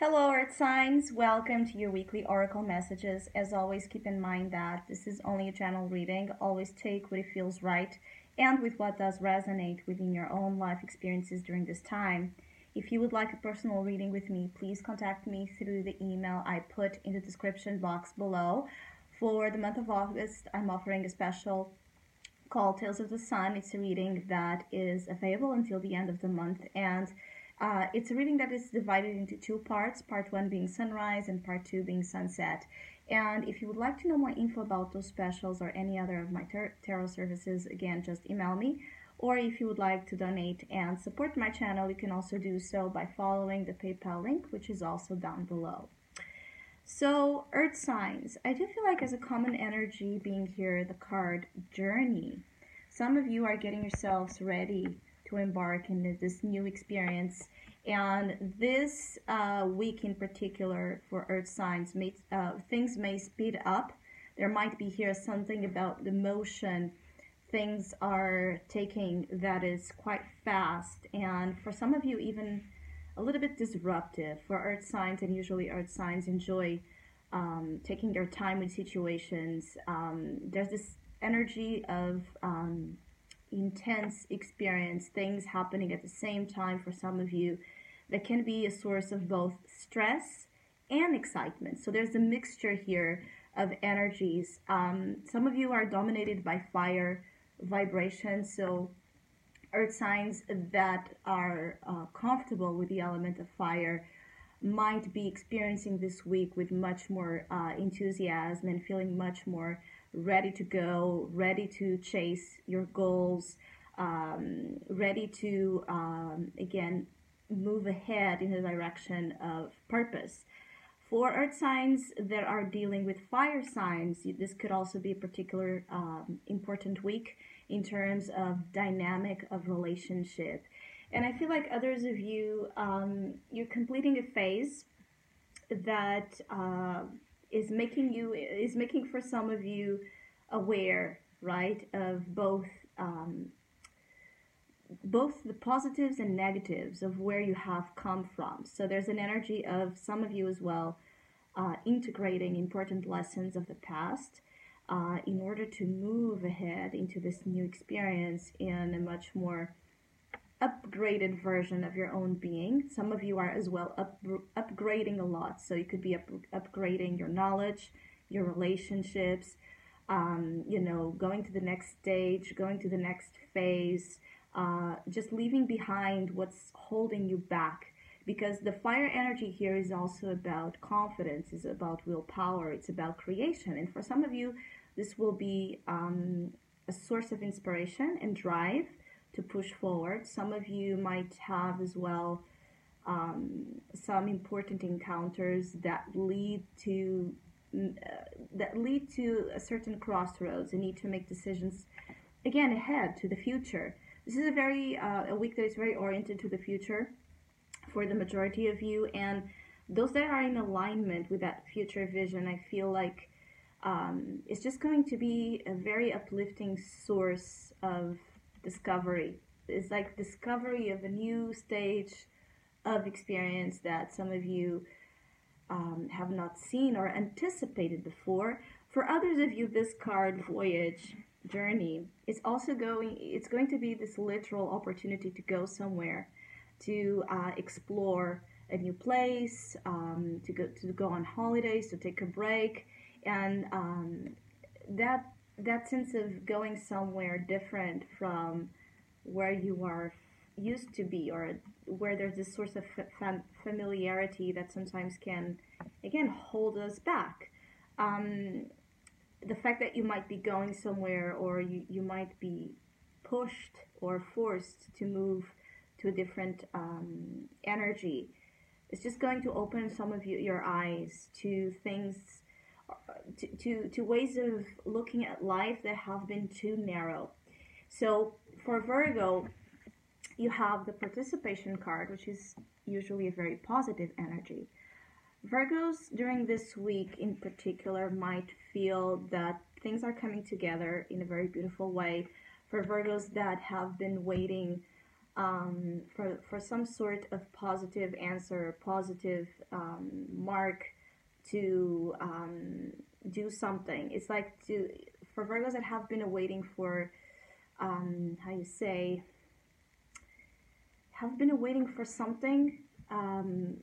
Hello, Earth signs. Welcome to your weekly oracle messages. As always, keep in mind that this is only a general reading. Always take what it feels right and with what does resonate within your own life experiences during this time. If you would like a personal reading with me, please contact me through the email I put in the description box below. For the month of August, I'm offering a special called Tales of the Sun. It's a reading that is available until the end of the month, and it's a reading that is divided into two parts, part one being sunrise and part two being sunset. And if you would like to know more info about those specials or any other of my tarot services, again, just email me. Or if you would like to donate and support my channel, you can also do so by following the PayPal link, which is also down below. So, Earth signs, I do feel like as a common energy being here, the card Journey. Some of you are getting yourselves ready to embark in this new experience. And this week in particular for Earth signs, things may speed up. There might be here something about the motion things are taking that is quite fast. And for some of you, even a little bit disruptive for Earth signs, and usually Earth signs enjoy taking their time with situations. There's this energy of intense experience, things happening at the same time for some of you that can be a source of both stress and excitement. So there's a mixture here of energies. Some of you are dominated by fire vibration, so Earth signs that are comfortable with the element of fire might be experiencing this week with much more enthusiasm and feeling much more ready to go, ready to chase your goals, ready to, again, move ahead in the direction of purpose. For Earth signs that are dealing with fire signs, this could also be a particular important week in terms of dynamic of relationship. And I feel like others of you, you're completing a phase that is making for some of you aware, right, of both the positives and negatives of where you have come from. So there's an energy of some of you as well integrating important lessons of the past in order to move ahead into this new experience in a much more upgraded version of your own being. Some of you are as well upgrading a lot. So you could be upgrading your knowledge, your relationships, going to the next stage, going to the next phase, just leaving behind what's holding you back. Because the fire energy here is also about confidence, is about willpower, it's about creation. And for some of you, this will be a source of inspiration and drive to push forward. Some of you might have as well some important encounters that lead to a certain crossroads and need to make decisions again ahead to the future. This is a week that is very oriented to the future for the majority of you, and those that are in alignment with that future vision, I feel like it's just going to be a very uplifting source of discovery. It's like discovery of a new stage of experience that some of you have not seen or anticipated before. For others of you, this card Voyage, Journey, it's going to be this literal opportunity to go somewhere, to explore a new place, to go on holidays, to take a break, and that sense of going somewhere different from where you are used to be, or where there's this source of familiarity that sometimes can, again, hold us back. The fact that you might be going somewhere, or you might be pushed or forced to move to a different energy, it's just going to open some of your eyes to things, to ways of looking at life that have been too narrow. So for Virgo, you have the participation card, which is usually a very positive energy. Virgos during this week in particular might feel that things are coming together in a very beautiful way. For Virgos that have been waiting for some sort of positive answer, positive mark to do something. It's like for Virgos that have been waiting for how you say have been waiting for something um,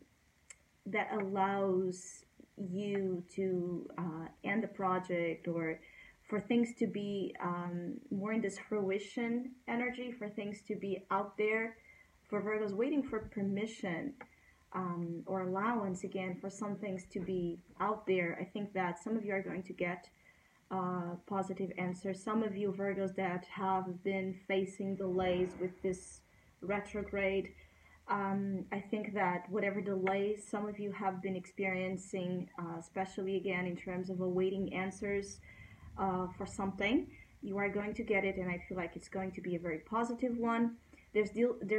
that allows you to end the project, or for things to be more in this fruition energy, for things to be out there. For Virgos, waiting for permission or allowance again for some things to be out there. I think that some of you are going to get positive answers. Some of you Virgos that have been facing delays with this retrograde, I think that whatever delays some of you have been experiencing, especially again in terms of awaiting answers for something, you are going to get it, and I feel like it's going to be a very positive one. There's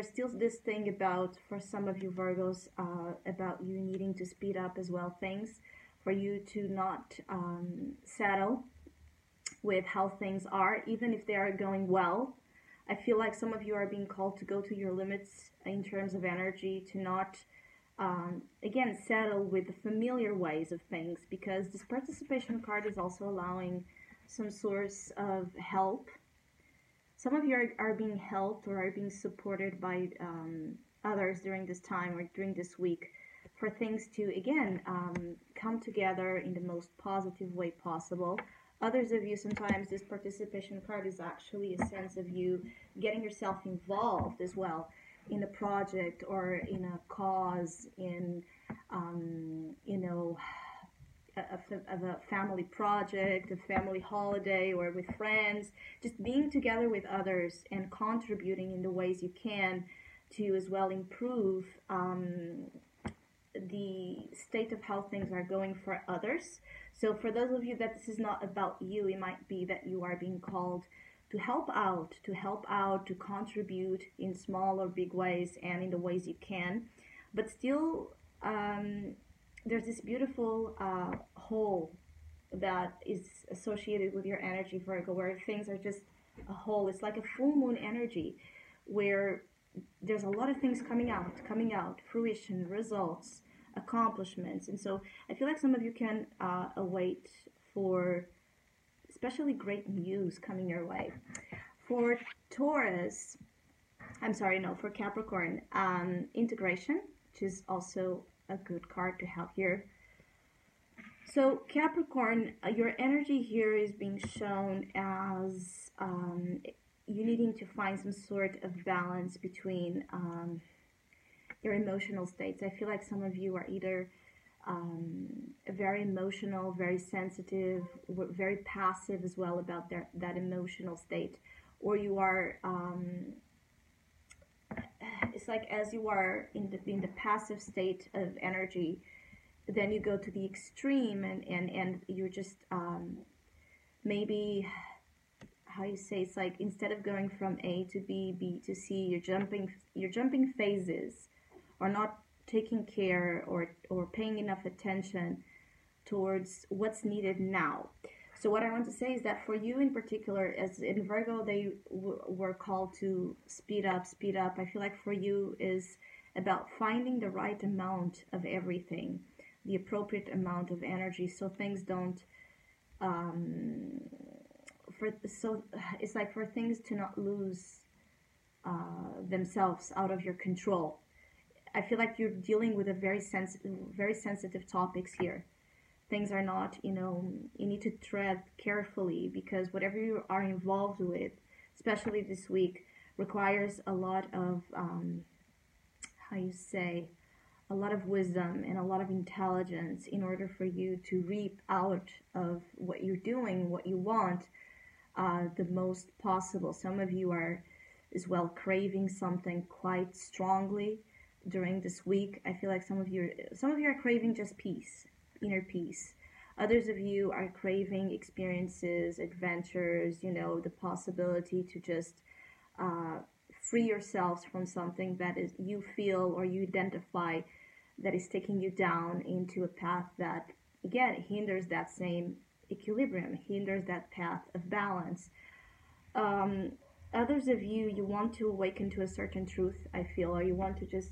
still this thing about, for some of you Virgos, about you needing to speed up as well things, for you to not settle with how things are, even if they are going well. I feel like some of you are being called to go to your limits in terms of energy, to not, again, settle with the familiar ways of things, because this participation card is also allowing some source of help. Some of you are being helped or are being supported by others during this time or during this week, for things to, again, come together in the most positive way possible. Others of you, sometimes this participation card is actually a sense of you getting yourself involved as well in a project or in a cause, in, you know, of a family project, a family holiday, or with friends, just being together with others and contributing in the ways you can to as well improve the state of how things are going for others. So for those of you that this is not about you, it might be that you are being called to help out, to contribute in small or big ways and in the ways you can. But still, there's this beautiful whole that is associated with your energy, Virgo, where things are just a whole. It's like a full moon energy, where there's a lot of things coming out, fruition, results, accomplishments. And so I feel like some of you can await for especially great news coming your way. For Taurus, for Capricorn, integration, which is also a good card to have here. So Capricorn, your energy here is being shown as you needing to find some sort of balance between your emotional states. I feel like some of you are either very emotional, very sensitive, very passive as well about that emotional state, or you are it's like as you are in the passive state of energy, then you go to the extreme, and you're just maybe, how you say, it's like instead of going from A to B, B to C, you're jumping phases, or not taking care or paying enough attention towards what's needed now. So what I want to say is that for you in particular, as in Virgo, they were called to speed up. I feel like for you is about finding the right amount of everything, the appropriate amount of energy, so things don't it's like for things to not lose themselves out of your control. I feel like you're dealing with a very sensitive topics here. Things are not, you need to tread carefully, because whatever you are involved with, especially this week, requires a lot of, a lot of wisdom and a lot of intelligence in order for you to reap out of what you're doing, what you want, the most possible. Some of you are as well craving something quite strongly during this week. I feel like some of you are craving just peace, inner peace. Others of you are craving experiences, adventures, the possibility to just free yourselves from something that is you feel or you identify that is taking you down into a path that, again, hinders that same equilibrium, hinders that path of balance. Others of you, you want to awaken to a certain truth, I feel, or you want to just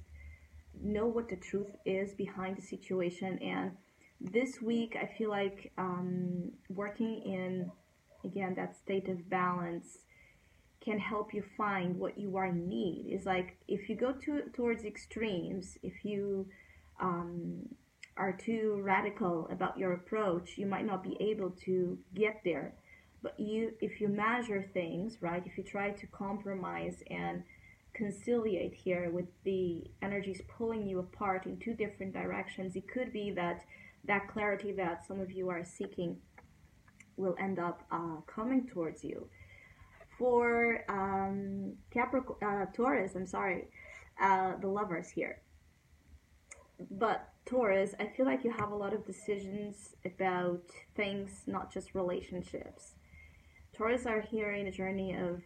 know what the truth is behind the situation. And this week, I feel like working in, again, that state of balance can help you find what you are in need. Is like if you go towards extremes, if you um, are too radical about your approach, you might not be able to get there. But if you measure things, right, if you try to compromise and conciliate here with the energies pulling you apart in two different directions, it could be that that clarity that some of you are seeking will end up coming towards you. For Capricorn, Taurus, I'm sorry, the lovers here. But Taurus, I feel like you have a lot of decisions about things, not just relationships. Taurus are here in a journey of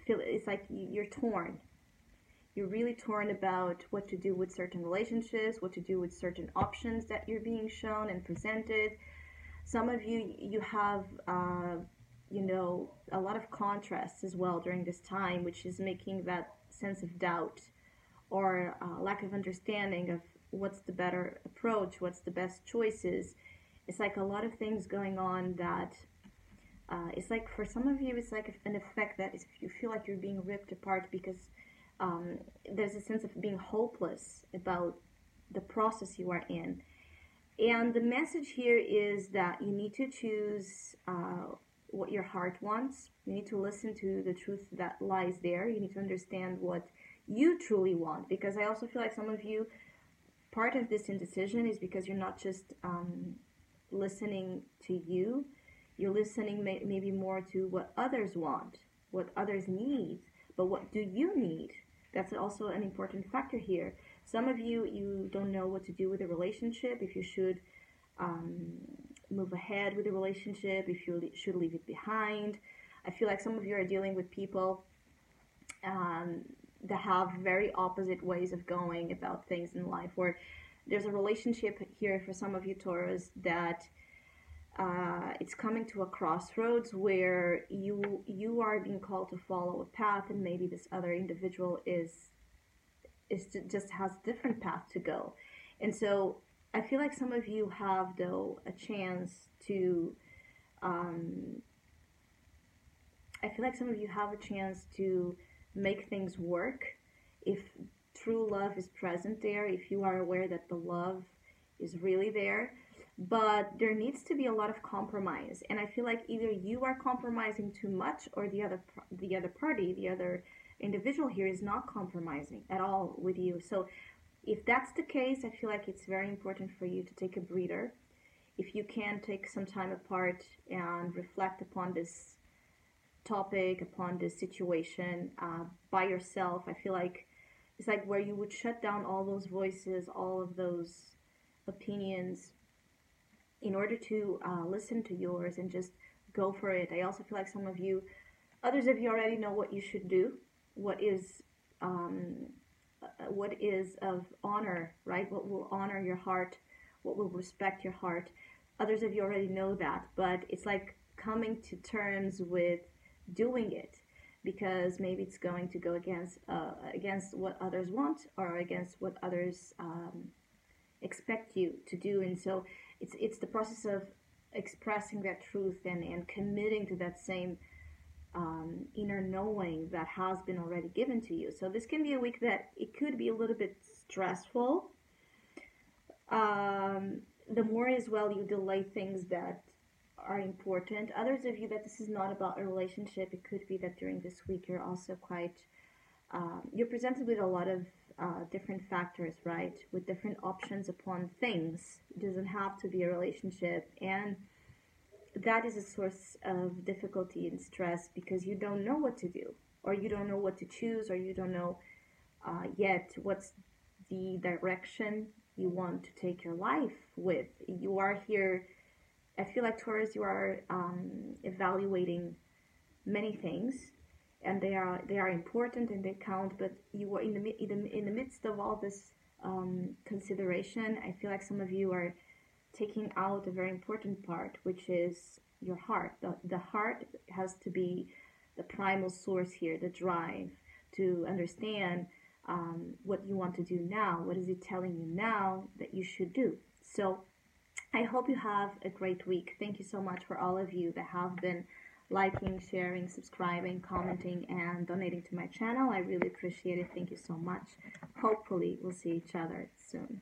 feel it's like you're torn. You're really torn about what to do with certain relationships, what to do with certain options that you're being shown and presented. Some of you have a lot of contrasts as well during this time, which is making that sense of doubt or lack of understanding of what's the better approach, what's the best choices. It's like a lot of things going on that it's like for some of you, it's like an effect that is, you feel like you're being ripped apart because there's a sense of being hopeless about the process you are in. And the message here is that you need to choose what your heart wants. You need to listen to the truth that lies there. You need to understand what you truly want. Because I also feel like some of you, part of this indecision is because you're not just listening to you. You're listening maybe more to what others want, what others need. But what do you need? That's also an important factor here. Some of you don't know what to do with a relationship, if you should move ahead with a relationship, if you should leave it behind. I feel like some of you are dealing with people that have very opposite ways of going about things in life, where there's a relationship here for some of you Taurus that it's coming to a crossroads where you are being called to follow a path, and maybe this other individual just has a different path to go. And so I feel like some of you have though a chance to I feel like some of you have a chance to make things work if true love is present there, if you are aware that the love is really there. But there needs to be a lot of compromise, and I feel like either you are compromising too much, or the other party, the other individual here is not compromising at all with you. So if that's the case, I feel like it's very important for you to take a breather. If you can take some time apart and reflect upon this topic, upon this situation by yourself, I feel like it's like where you would shut down all those voices, all of those opinions, in order to listen to yours and just go for it. I also feel like others of you already know what you should do, what is of honor, right? What will honor your heart, what will respect your heart. Others of you already know that, but it's like coming to terms with doing it, because maybe it's going to go against what others want, or against what others expect you to do. And so it's the process of expressing that truth and committing to that same inner knowing that has been already given to you. So this can be a week that it could be a little bit stressful. The more as well you delay things that are important. Others of you that this is not about a relationship, it could be that during this week you're also quite you're presented with a lot of different factors, right? With different options upon things. It doesn't have to be a relationship, and that is a source of difficulty and stress because you don't know what to do, or you don't know what to choose, or you don't know yet what's the direction you want to take your life with. You are here, I feel like Taurus, you are evaluating many things, and they are important and they count, but you are in the midst of all this consideration. I feel like some of you are taking out a very important part, which is your heart. The heart has to be the primal source here, the drive to understand what you want to do now. What is it telling you now that you should do? So I hope you have a great week. Thank you so much for all of you that have been liking, sharing, subscribing, commenting, and donating to my channel. I really appreciate it. Thank you so much. Hopefully, we'll see each other soon.